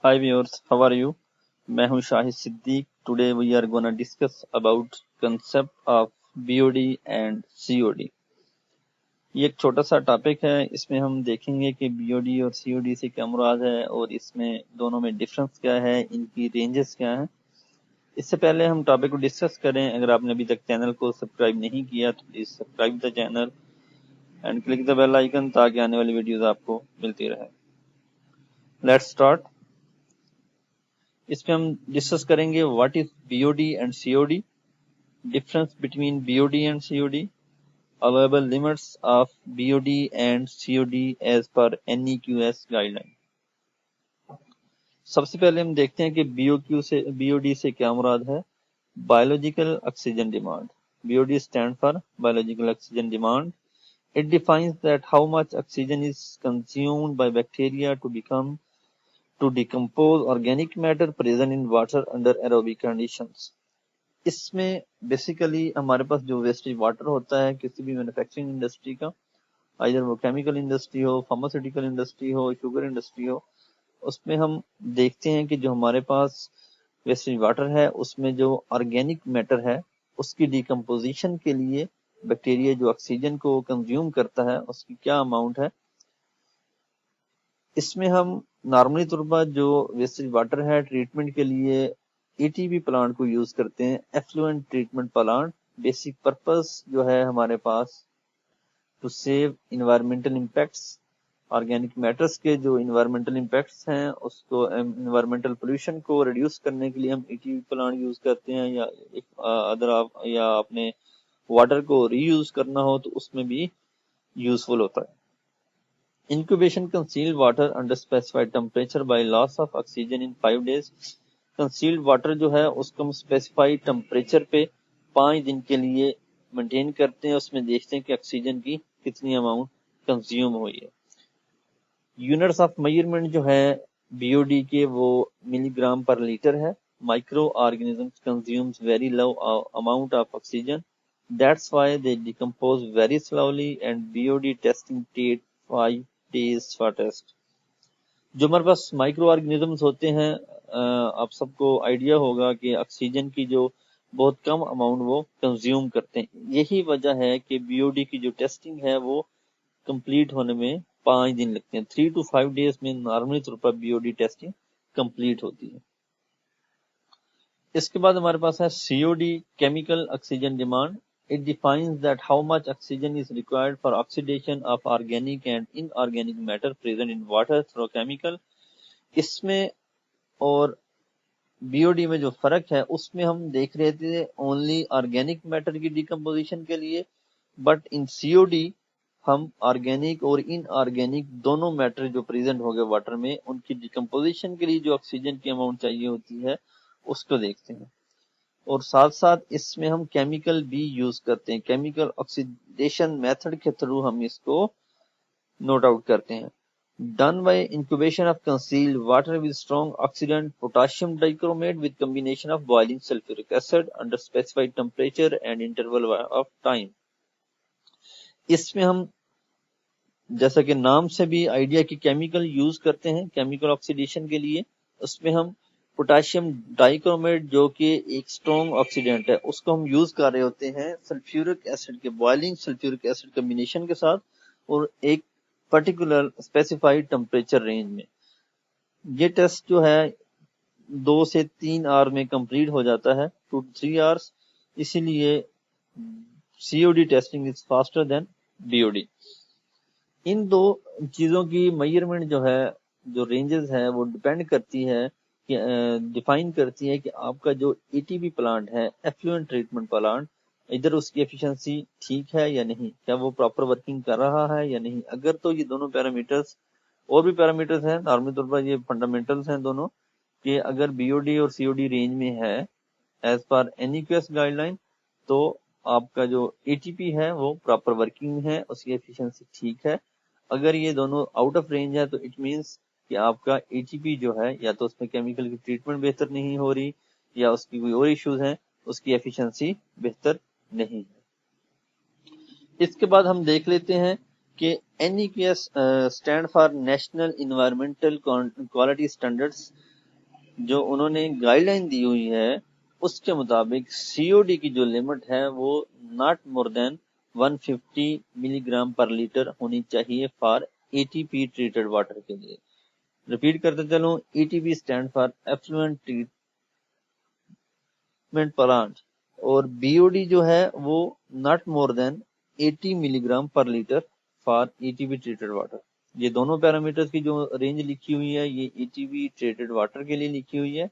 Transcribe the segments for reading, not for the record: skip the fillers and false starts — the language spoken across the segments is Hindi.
Hi viewers, how are you? मैं हूं Shahid Siddique. Today we are gonna discuss about concept of BOD and COD. ये एक छोटा सा टॉपिक है. इसमें हम देखेंगे कि BOD और COD से क्या मुराद है और इसमें दोनों में डिफरेंस क्या है, इनकी रेंजेस क्या हैं. इससे पहले हम टॉपिक को डिस्कस करें, अगर आपने अभी तक चैनल को सब्सक्राइब नहीं किया तो please subscribe the channel and click the bell icon ताकि आने वाली वीडियोस आपको मिलती रहे. Let's start. इसमें हम डिस्कस करेंगे what is BOD and COD, difference between BOD and COD, available limits of BOD and COD as per NEQS guideline. सबसे पहले हम देखते हैं कि BOD से क्या मुराद है. Biological oxygen demand. BOD stand for biological oxygen demand. It defines that how much oxygen is consumed by bacteria to decompose organic matter present in water under aerobic conditions. इसमें बेसिकली हमारे पास जो वेस्टेज वाटर होता है किसी भी मैन्युफैक्चरिंग इंडस्ट्री का, आइदर वो केमिकल इंडस्ट्री हो, फार्मास्यूटिकल इंडस्ट्री हो, शुगर इंडस्ट्री हो, उसमें हम देखते हैं कि जो हमारे पास वेस्टेज वाटर है उसमें जो ऑर्गेनिक मैटर है उसकी डिकम्पोजिशन के लिए बैक्टीरिया जो ऑक्सीजन को कंज्यूम करता है उसकी क्या अमाउंट है. इसमें हम नॉर्मली तौर पर जो वेस्टेज वाटर है ट्रीटमेंट के लिए ETP प्लांट को यूज करते हैं, effluent treatment plant. Basic purpose जो है हमारे पास to save environmental impacts, organic matters के जो इन्वायरमेंटल इम्पैक्ट्स हैं उसको इन्वायरमेंटल पोल्यूशन को रिड्यूस करने के लिए हम ETP प्लांट यूज करते हैं. या या अपने वाटर को रीयूज करना हो तो उसमें भी यूजफुल होता है. Incubation concealed water under specified temperature by loss of oxygen in 5 days. Concealed water जो है उसको हम स्पेसिफाइड टेम्परेचर पे 5 दिन के लिए मेंटेन करते हैं. उसमें देखते हैं कि ऑक्सीजन की कितनी अमाउंट कंज्यूम हुई है. यूनिट्स ऑफ मेजरमेंट जो है BOD के वो मिलीग्राम पर लीटर है. Micro organisms consumes very low amount of oxygen, that's why they decompose very slowly and BOD testing take 5 days for test. जो हमारे पास माइक्रो ऑर्गेनिजम्स होते हैं, आप सबको आइडिया होगा कि ऑक्सीजन की जो बहुत कम अमाउंट वो कंज्यूम करते हैं. यही वजह है कि BOD की जो टेस्टिंग है वो कंप्लीट होने में 5 दिन लगते हैं. 3 to 5 डेज में नॉर्मली तौर पर BOD टेस्टिंग कंप्लीट होती है. इसके बाद हमारे पास है COD, chemical oxygen demand. It defines that how much oxygen is required for oxidation of organic and inorganic matter present in water through chemical. इसमें और BOD में जो फर्क है उसमें हम देख रहे थे ओनली ऑर्गेनिक मैटर की डिकम्पोजिशन के लिए, बट इन COD हम ऑर्गेनिक और इनऑर्गेनिक दोनों मैटर जो प्रेजेंट हो गए वाटर में उनकी डिकम्पोजिशन के लिए जो ऑक्सीजन की अमाउंट चाहिए होती है उसको देखते हैं. और साथ साथ इसमें हम केमिकल भी यूज करते हैं. केमिकल ऑक्सीडेशन मेथड के थ्रू हम इसको नोट आउट करते हैं. Done by incubation of concealed water with strong oxidant potassium dichromate with combination of boiling sulfuric acid under specified temperature and interval of time. इसमें हम जैसा कि नाम से भी आइडिया की केमिकल यूज करते हैं केमिकल ऑक्सीडेशन के लिए. उसमें हम पोटाशियम डाइक्रोमेट जो कि एक स्ट्रॉन्ग ऑक्सीडेंट है उसको हम यूज कर रहे होते हैं सल्फ्यूरिक एसिड के बॉइलिंग सल्फ्यूरिक एसिड कॉम्बिनेशन के साथ और एक पर्टिकुलर स्पेसिफाइड टेम्परेचर रेंज में. ये टेस्ट जो है 2 से 3 आवर में कंप्लीट हो जाता है, 2 to 3 आवर्स. इसीलिए COD testing is faster than BOD. इन दो चीजों की मेजरमेंट जो है जो रेंजेस है वो डिपेंड करती है कि डिफाइन करती है कि आपका जो ETP प्लांट है एफ्लुएंट ट्रीटमेंट प्लांट, इधर उसकी एफिशिएंसी ठीक है या नहीं, क्या वो प्रॉपर वर्किंग कर रहा है या नहीं. अगर तो ये दोनों पैरामीटर्स और भी पैरामीटर्स हैं, नॉर्मल तौर पर ये फंडामेंटल्स हैं दोनों, कि अगर BOD और COD रेंज में है एज पर NEQS गाइडलाइन तो आपका जो ETP है वो प्रॉपर वर्किंग में है, उसकी एफिशिएंसी ठीक है. अगर ये दोनों आउट ऑफ रेंज है तो इट मींस कि आपका ETP जो है या तो उसमें केमिकल की ट्रीटमेंट बेहतर नहीं हो रही या उसकी कोई और इश्यूज हैं, उसकी एफिशिएंसी बेहतर नहीं है. इसके बाद हम देख लेते हैं कि NEQS stand for national environmental quality standards. जो उन्होंने गाइडलाइन दी हुई है उसके मुताबिक सीओडी की जो लिमिट है वो not more then 150 milligram per litre होनी चाहिए फॉर एटीपी ट्रीटेड वाटर के लिए। रिपीट करते चलूं, ATP stand for effluent treatment plant, और बीओडी जो है वो not more than 80 milligram per litre for ATP treated water. ये दोनों पैरामीटर्स की जो रेंज लिखी हुई है ये एटीपी ट्रीटेड वाटर के लिए लिखी हुई है।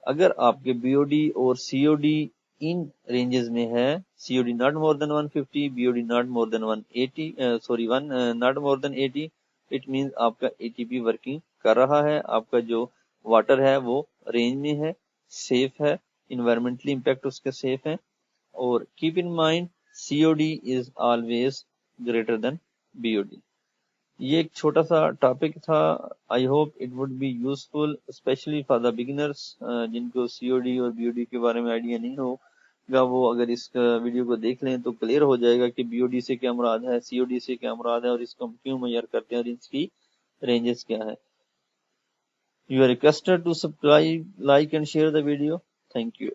अगर आपके बीओडी और सीओडी इन रेंजेस में है, COD not more then 150, BOD not more then 180, sorry not more than 80, it means आपका एटीपी वर्किंग कर रहा है, आपका जो वाटर है वो रेंज में है, सेफ है, इन्वायरमेंटली इम्पैक्ट उसके सेफ है। और keep in mind COD is always greater than BOD. ये एक छोटा सा टॉपिक था। I hope it would be useful specially for the beginners जिनको सीओडी और बीओडी के बारे में आइडिया नहीं होगा, वो अगर इस वीडियो को देख लें तो क्लियर हो जाएगा कि बीओडी से क्या मुराद है, सीओडी से क्या मुराद है और इसको हम क्यों मेजर करते हैं और इसकी रेंजेस क्या है। You are requested to subscribe, like and share the video. Thank you.